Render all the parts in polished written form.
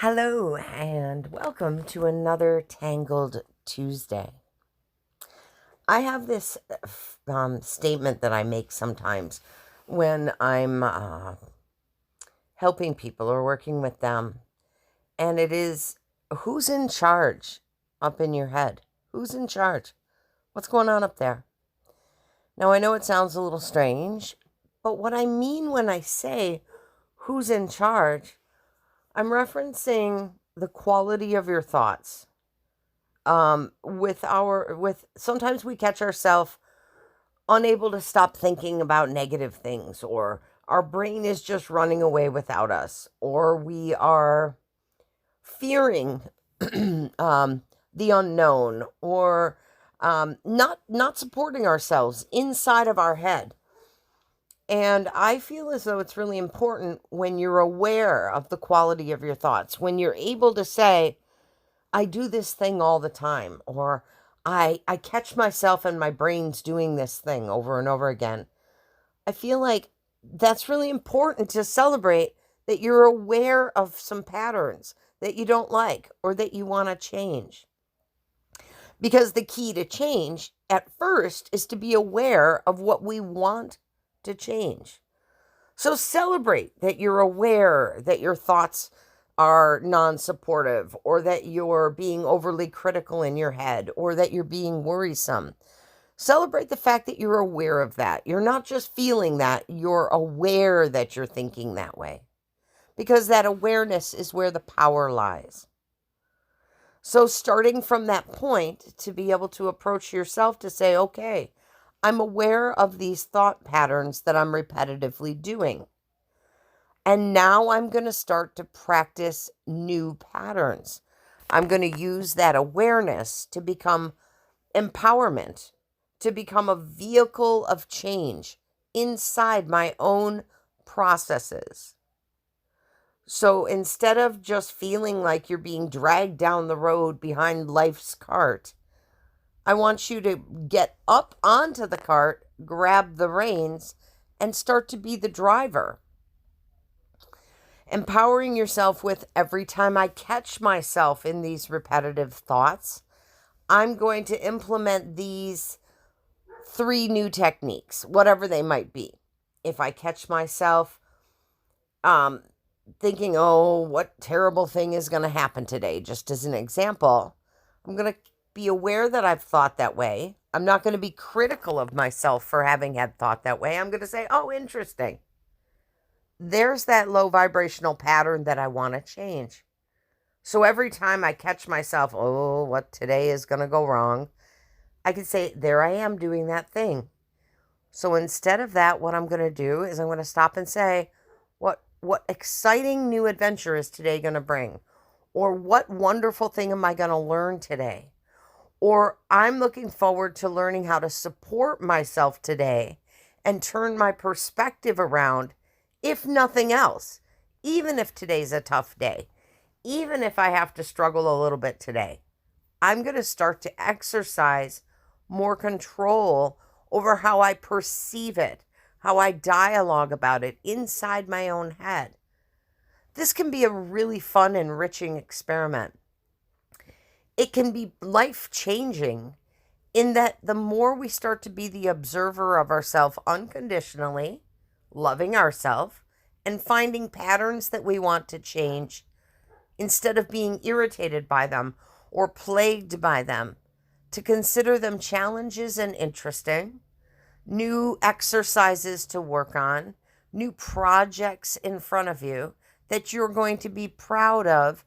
Hello, and welcome to another Tangled Tuesday. I have this statement that I make sometimes when I'm helping people or working with them, and it is, who's in charge up in your head? Who's in charge? What's going on up there? Now, I know it sounds a little strange, but what I mean when I say who's in charge, I'm referencing the quality of your thoughts. With sometimes we catch ourselves unable to stop thinking about negative things, or our brain is just running away without us, or we are fearing the unknown, or not supporting ourselves inside of our head. And I feel as though it's really important when you're aware of the quality of your thoughts, when you're able to say, I do this thing all the time, or I catch myself and my brain's doing this thing over and over again. I feel like that's really important to celebrate, that you're aware of some patterns that you don't like or that you want to change. Because the key to change at first is to be aware of what we want to change. So celebrate that you're aware that your thoughts are non-supportive, or that you're being overly critical in your head, or that you're being worrisome. Celebrate the fact that you're aware of that. You're not just feeling that, you're aware that you're thinking that way. Because that awareness is where the power lies. So starting from that point, to be able to approach yourself to say, okay, I'm aware of these thought patterns that I'm repetitively doing. And now I'm going to start to practice new patterns. I'm going to use that awareness to become empowerment, to become a vehicle of change inside my own processes. So instead of just feeling like you're being dragged down the road behind life's cart, I want you to get up onto the cart, grab the reins, and start to be the driver. Empowering yourself with, every time I catch myself in these repetitive thoughts, I'm going to implement these 3 new techniques, whatever they might be. If I catch myself thinking, oh, what terrible thing is going to happen today, just as an example, I'm going to be aware that I've thought that way. I'm not going to be critical of myself for having had thought that way. I'm going to say, oh, interesting. There's that low vibrational pattern that I want to change. So every time I catch myself, oh, what today is going to go wrong, I can say, there I am doing that thing. So instead of that, what I'm going to do is I'm going to stop and say, what exciting new adventure is today going to bring? Or what wonderful thing am I going to learn today? Or I'm looking forward to learning how to support myself today and turn my perspective around, if nothing else, even if today's a tough day, even if I have to struggle a little bit today, I'm going to start to exercise more control over how I perceive it, how I dialogue about it inside my own head. This can be a really fun, enriching experiment. It can be life-changing in that the more we start to be the observer of ourselves unconditionally, loving ourselves, and finding patterns that we want to change, instead of being irritated by them or plagued by them, to consider them challenges and interesting, new exercises to work on, new projects in front of you that you're going to be proud of,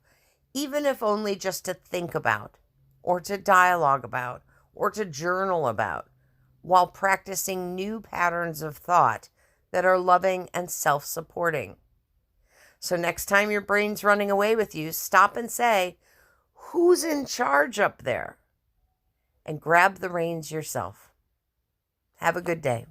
even if only just to think about, or to dialogue about, or to journal about, while practicing new patterns of thought that are loving and self-supporting. So next time your brain's running away with you, stop and say, who's in charge up there? And grab the reins yourself. Have a good day.